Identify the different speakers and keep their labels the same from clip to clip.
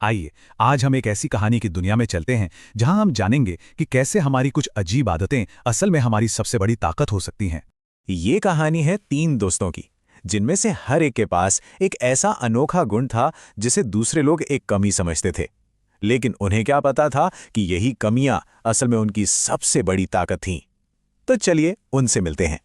Speaker 1: आइए आज हम एक ऐसी कहानी की दुनिया में चलते हैं जहां हम जानेंगे कि कैसे हमारी कुछ अजीब आदतें असल में हमारी सबसे बड़ी ताकत हो सकती हैं।
Speaker 2: ये कहानी है 3 दोस्तों की, जिनमें से हर एक के पास एक ऐसा अनोखा गुण था जिसे दूसरे लोग एक कमी समझते थे। लेकिन उन्हें क्या पता था कि यही कमियां असल में उनकी सबसे बड़ी ताकत थीं। तो चलिए उनसे मिलते हैं।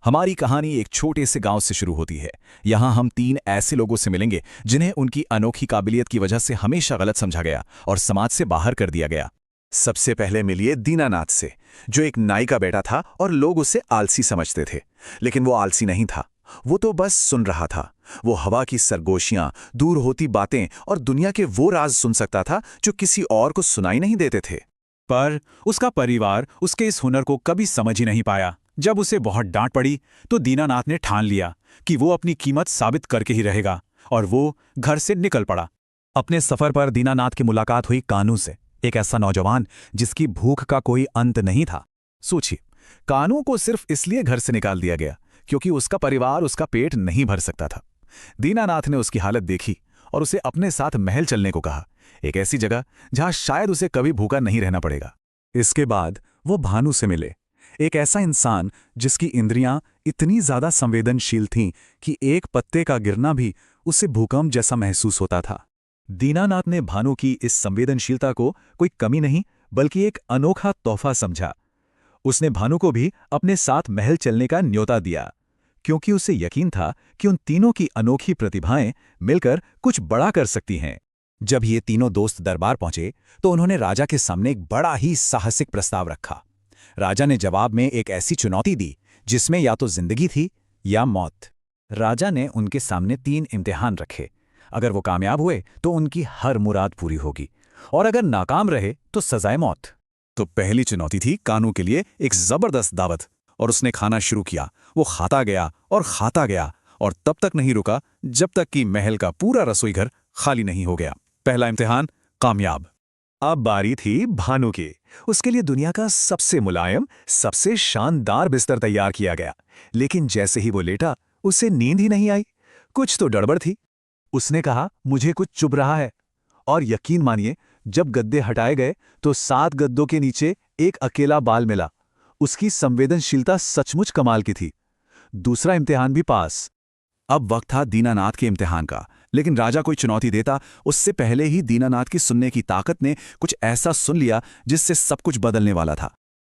Speaker 1: हमारी कहानी एक छोटे से गांव से शुरू होती है। यहाँ हम 3 ऐसे लोगों से मिलेंगे जिन्हें उनकी अनोखी काबिलियत की वजह से हमेशा गलत समझा गया और समाज से बाहर कर दिया गया।
Speaker 2: सबसे पहले मिलिए दीनानाथ से, जो एक नाई का बेटा था और लोग उसे आलसी समझते थे। लेकिन वो आलसी नहीं था, वो तो बस सुन रहा था। वो हवा की सरगोशियां, दूर होती बातें और दुनिया के वो राज सुन सकता था जो किसी और को सुनाई नहीं देते थे।
Speaker 1: पर उसका परिवार उसके इस हुनर को कभी समझ ही नहीं पाया। जब उसे बहुत डांट पड़ी तो दीनानाथ ने ठान लिया कि वो अपनी कीमत साबित करके ही रहेगा, और वो घर से निकल पड़ा। अपने सफर पर दीनानाथ की मुलाकात हुई कानू से, एक ऐसा नौजवान जिसकी भूख का कोई अंत नहीं था। सोचिए, कानू को सिर्फ इसलिए घर से निकाल दिया गया क्योंकि उसका परिवार उसका पेट नहीं भर सकता था। दीनानाथ ने उसकी हालत देखी और उसे अपने साथ महल चलने को कहा, एक ऐसी जगह जहां शायद उसे कभी भूखा नहीं रहना पड़ेगा। इसके बाद वो भानु से मिले, एक ऐसा इंसान जिसकी इंद्रियां इतनी ज्यादा संवेदनशील थीं कि एक पत्ते का गिरना भी उसे भूकंप जैसा महसूस होता था। दीनानाथ ने भानु की इस संवेदनशीलता को कोई कमी नहीं बल्कि एक अनोखा तोहफा समझा। उसने भानु को भी अपने साथ महल चलने का न्योता दिया, क्योंकि उसे यकीन था कि उन तीनों की अनोखी प्रतिभाएं मिलकर कुछ बड़ा कर सकती हैं। जब ये तीनों दोस्त दरबार पहुंचे तो उन्होंने राजा के सामने एक बड़ा ही साहसिक प्रस्ताव रखा। राजा ने जवाब में एक ऐसी चुनौती दी जिसमें या तो जिंदगी थी या मौत। राजा ने उनके सामने 3 इम्तिहान रखे। अगर वो कामयाब हुए तो उनकी हर मुराद पूरी होगी, और अगर नाकाम रहे तो सजाए मौत। तो पहली चुनौती थी कानू के लिए एक जबरदस्त दावत, और उसने खाना शुरू किया। वो खाता गया और खाता गया, और तब तक नहीं रुका जब तक कि महल का पूरा रसोई घर खाली नहीं हो गया। पहला इम्तिहान कामयाब। अब बारी थी भानु की। उसके लिए दुनिया का सबसे मुलायम, सबसे शानदार बिस्तर तैयार किया गया। लेकिन जैसे ही वो लेटा, उसे नींद ही नहीं आई। कुछ तो गड़बड़ थी। उसने कहा, मुझे कुछ चुभ रहा है। और यकीन मानिए, जब गद्दे हटाए गए तो 7 गद्दों के नीचे एक अकेला बाल मिला। उसकी संवेदनशीलता सचमुच कमाल की थी। दूसरा इम्तिहान भी पास। अब वक्त था दीनानाथ के इम्तिहान का। लेकिन राजा कोई चुनौती देता, उससे पहले ही दीनानाथ की सुनने की ताकत ने कुछ ऐसा सुन लिया जिससे सब कुछ बदलने वाला था।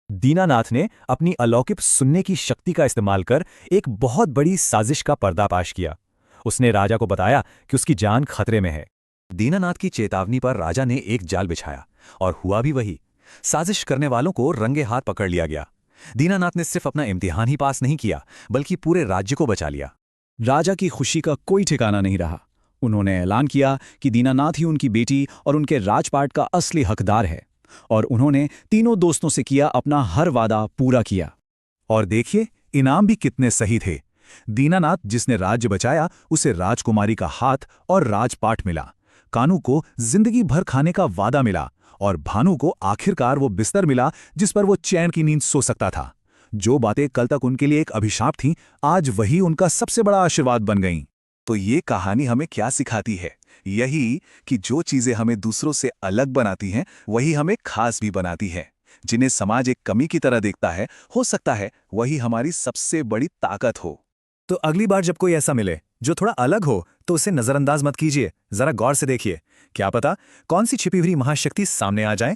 Speaker 1: दीनानाथ ने अपनी अलौकिक सुनने की शक्ति का इस्तेमाल कर एक बहुत बड़ी साजिश का पर्दाफाश किया। उसने राजा को बताया कि उसकी जान खतरे में है। दीनानाथ की चेतावनी पर राजा ने एक जाल बिछाया, और हुआ भी वही। साजिश करने वालों को रंगे हाथ पकड़ लिया गया। दीनानाथ ने सिर्फ अपना इम्तिहान ही पास नहीं किया, बल्कि पूरे राज्य को बचा लिया। राजा की खुशी का कोई ठिकाना नहीं रहा। उन्होंने ऐलान किया कि दीनानाथ ही उनकी बेटी और उनके राजपाट का असली हकदार है, और उन्होंने तीनों दोस्तों से किया अपना हर वादा पूरा किया। और देखिए, इनाम भी कितने सही थे। दीनानाथ जिसने राज्य बचाया, उसे राजकुमारी का हाथ और राजपाट मिला। कानू को जिंदगी भर खाने का वादा मिला, और भानु को आखिरकार वो बिस्तर मिला जिस पर वो चैन की नींद सो सकता था। जो बातें कल तक उनके लिए एक अभिशाप थीं, आज वही उनका सबसे बड़ा आशीर्वाद बन गईं। तो ये कहानी हमें क्या सिखाती है? यही कि जो चीजें हमें दूसरों से अलग बनाती हैं, वही हमें खास भी बनाती हैं। जिन्हें समाज एक कमी की तरह देखता है, हो सकता है वही हमारी सबसे बड़ी ताकत हो। तो अगली बार जब कोई ऐसा मिले जो थोड़ा अलग हो, तो उसे नजरअंदाज मत कीजिए। जरा गौर से देखिए, क्या पता कौन सी छिपी हुई महाशक्ति सामने आ जाए।